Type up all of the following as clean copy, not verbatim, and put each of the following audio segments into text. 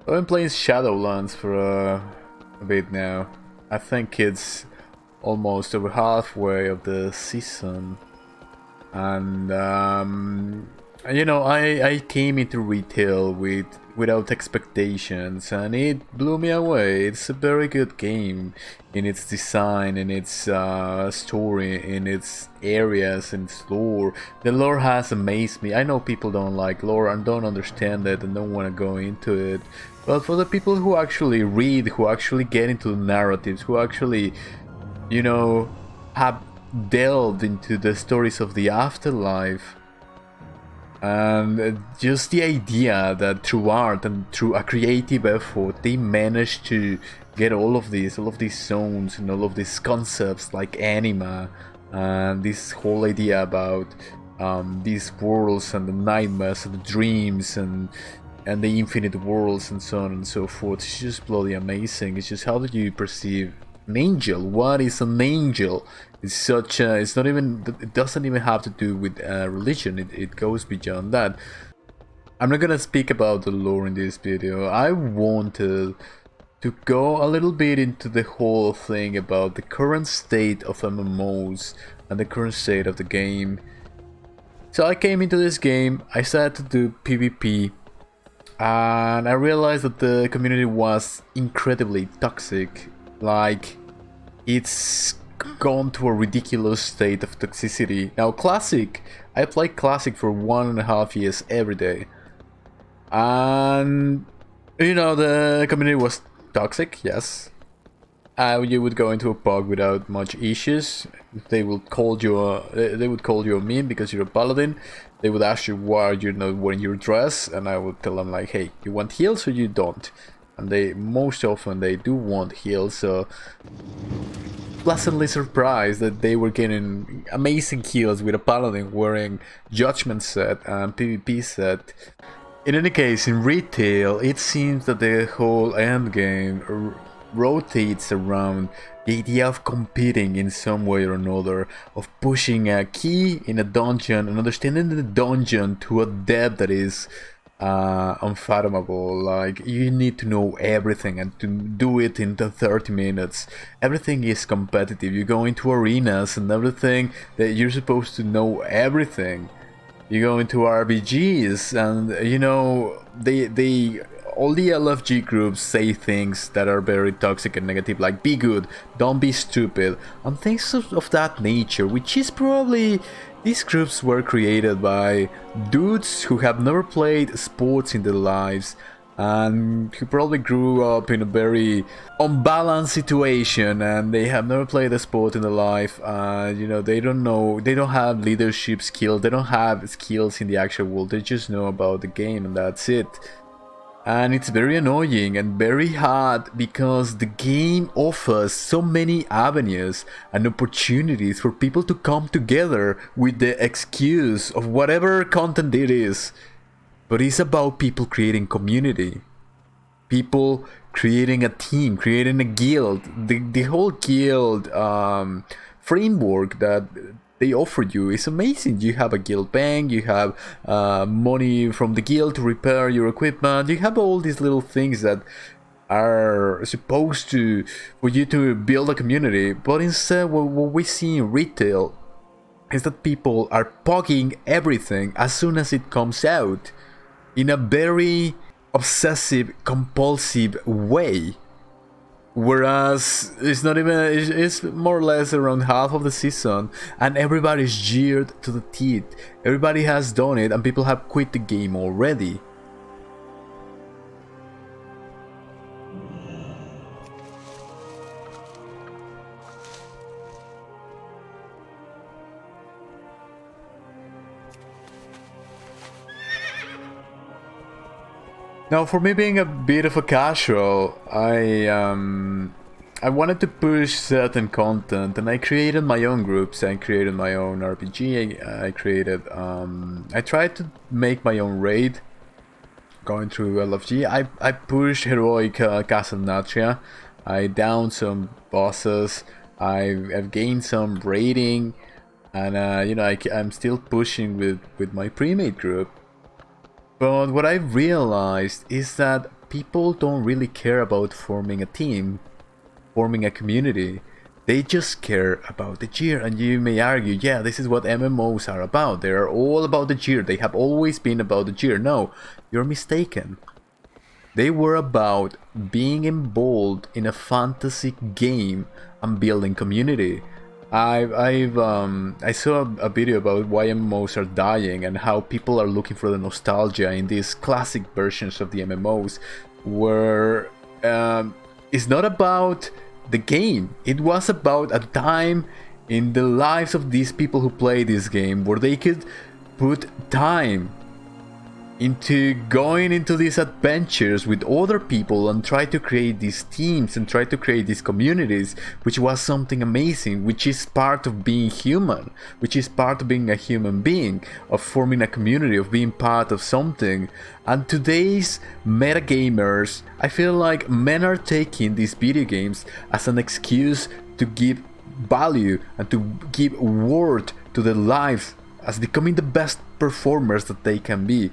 I've been playing Shadowlands for a bit now. I think it's almost over halfway of the season. And you know, I came into retail without expectations, and it blew me away. It's a very good game in its design, in its story, in its areas, and its lore. The lore has amazed me. I know people don't like lore and don't understand it and don't want to go into it, but for the people who actually read, who actually get into the narratives, who actually, you know, have delved into the stories of the afterlife, and just the idea that through art and through a creative effort they managed to get all of these zones and all of these concepts like anima, and this whole idea about these worlds and the nightmares and the dreams and the infinite worlds and so on and so forth. It's just bloody amazing. It's just, how do you perceive an angel? What is an angel? It's such a, it's not even, it doesn't even have to do with religion. It goes beyond that. I'm not gonna speak about the lore in this video. I wanted to go a little bit into the whole thing about the current state of MMOs and the current state of the game. So I came into this game, I started to do PvP, and I realized that the community was incredibly toxic. Like, it's gone to a ridiculous state of toxicity. Now, Classic, I played Classic for 1.5 years every day, and you know, the community was toxic, yes. You would go into a pub without much issues. They would call you a meme because you're a paladin. They would ask you why you're not wearing your dress, and I would tell them like, hey, you want heals or you don't? And they, most often, they do want heals, so pleasantly surprised that they were getting amazing heals with a paladin wearing judgment set and PvP set. In any case, in retail, it seems that the whole endgame rotates around the idea of competing in some way or another, of pushing a key in a dungeon and understanding the dungeon to a depth that is unfathomable. Like, you need to know everything and to do it in the 30 minutes. Everything is competitive. You go into arenas and everything that you're supposed to know everything. You go into RPGs and, you know, they all the LFG groups say things that are very toxic and negative, like be good, don't be stupid, and things of that nature, which is probably, these groups were created by dudes who have never played sports in their lives and who probably grew up in a very unbalanced situation, and they have never played a sport in their life. You know, they don't have leadership skills, they don't have skills in the actual world, they just know about the game and that's it. And it's very annoying and very hard because the game offers so many avenues and opportunities for people to come together with the excuse of whatever content it is. But it's about people creating community, people creating a team, creating a guild. The whole guild framework that they offer you is amazing. You have a guild bank, you have money from the guild to repair your equipment, you have all these little things that are supposed to, for you to build a community. But instead, what we see in retail is that people are pogging everything as soon as it comes out in a very obsessive, compulsive way. Whereas it's not even, it's more or less around half of the season and everybody's geared to the teeth. Everybody has done it and people have quit the game already. Now, for me being a bit of a casual, I wanted to push certain content, and I created my own groups. I created my own RPG. I tried to make my own raid, going through LFG. I pushed heroic Castle Natria. I downed some bosses. I've gained some rating, and you know, I'm still pushing with my pre-made group. But what I realized is that people don't really care about forming a team, forming a community. They just care about the gear, and you may argue, yeah, this is what MMOs are about. They are all about the gear. They have always been about the gear. No, you're mistaken. They were about being involved in a fantasy game and building community. I saw a video about why MMOs are dying and how people are looking for the nostalgia in these classic versions of the MMOs, where it's not about the game. It was about a time in the lives of these people who play this game where they could put time into going into these adventures with other people and try to create these teams and try to create these communities, which was something amazing, which is part of being human, which is part of being a human being, of forming a community, of being part of something. And today's metagamers, I feel like men are taking these video games as an excuse to give value and to give worth to their lives as becoming the best performers that they can be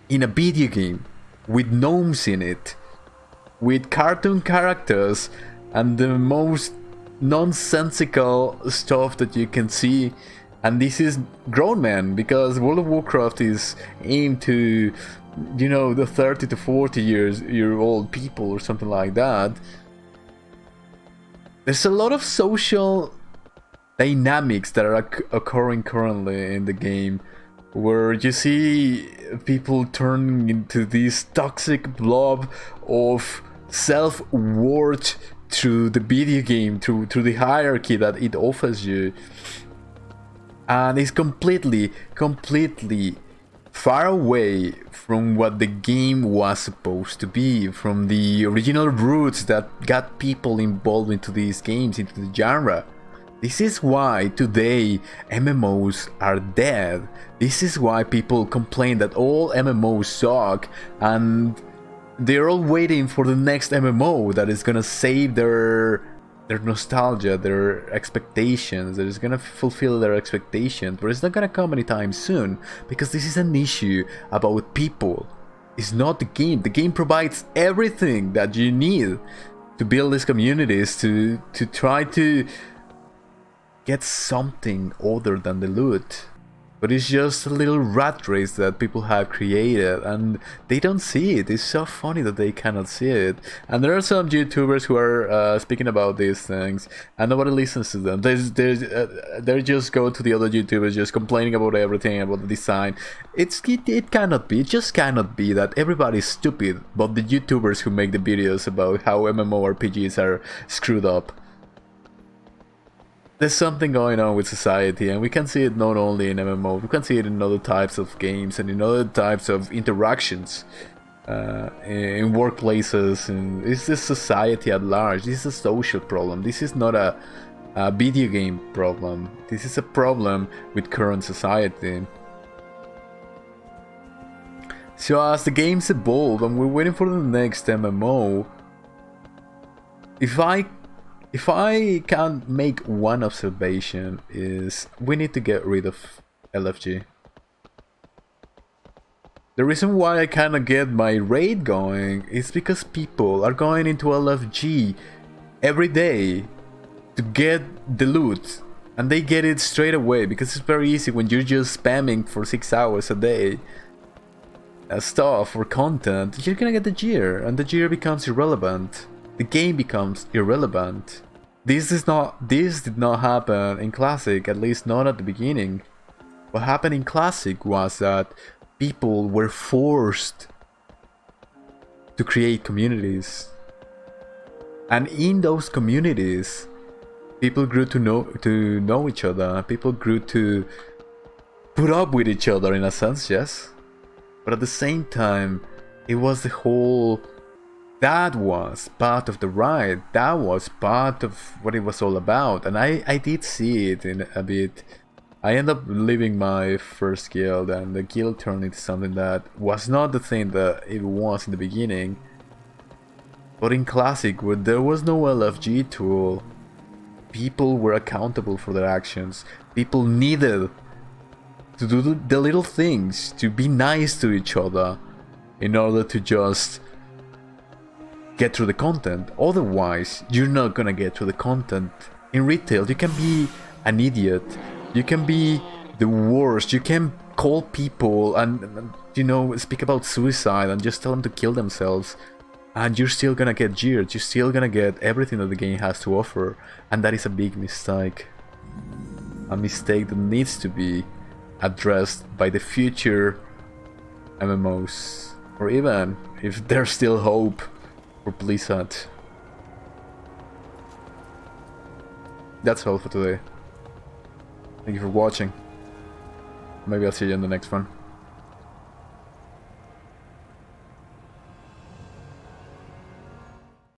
in a video game with gnomes in it, with cartoon characters and the most nonsensical stuff that you can see. And this is grown men, because World of Warcraft is aimed to, you know, the 30 to 40 year old people or something like that. There's a lot of social dynamics that are occurring currently in the game, where you see people turning into this toxic blob of self-worth through the video game, through the hierarchy that it offers you. And it's completely far away from what the game was supposed to be, from the original roots that got people involved into these games, into the genre. This is why today MMOs are dead. This is why people complain that all MMOs suck, and they're all waiting for the next MMO that is gonna save their nostalgia, their expectations, that is gonna fulfill their expectations, but it's not gonna come anytime soon, because this is an issue about people. It's not the game. The game provides everything that you need to build these communities, to try to get something other than the loot. But it's just a little rat race that people have created, and they don't see it. It's so funny that they cannot see it. And there are some YouTubers who are speaking about these things, and nobody listens to them. They just go to the other YouTubers just complaining about everything, about the design. It cannot be. It just cannot be that everybody's stupid, but the YouTubers who make the videos about how MMORPGs are screwed up. There's something going on with society, and we can see it not only in MMO, we can see it in other types of games and in other types of interactions, in workplaces, and it's the society at large. This is a social problem. This is not a video game problem. This is a problem with current society. So as the games evolve and we're waiting for the next MMO, if I can make one observation, is we need to get rid of LFG. The reason why I cannot get my raid going is because people are going into LFG every day to get the loot, and they get it straight away because it's very easy when you're just spamming for 6 hours a day stuff or content. You're gonna get the gear, and the gear becomes irrelevant. The game becomes irrelevant. This did not happen in Classic, at least not at the beginning. What happened in Classic was that people were forced to create communities. And in those communities, people grew to know each other. People grew to put up with each other in a sense, yes. But at the same time, it was the whole... That was part of the ride. That was part of what it was all about. And I did see it in a bit. I ended up leaving my first guild, and the guild turned into something that was not the thing that it was in the beginning. But in Classic, where there was no LFG tool, people were accountable for their actions. People needed to do the little things, to be nice to each other, in order to just get through the content. Otherwise, you're not gonna get through the content. In retail, you can be an idiot. You can be the worst. You can call people and you know, speak about suicide and just tell them to kill themselves. And you're still gonna get jeered. You're still gonna get everything that the game has to offer. And that is a big mistake. A mistake that needs to be addressed by the future MMOs. Or even if there's still hope for Blizzard. That's all for today. Thank you for watching. Maybe I'll see you in the next one.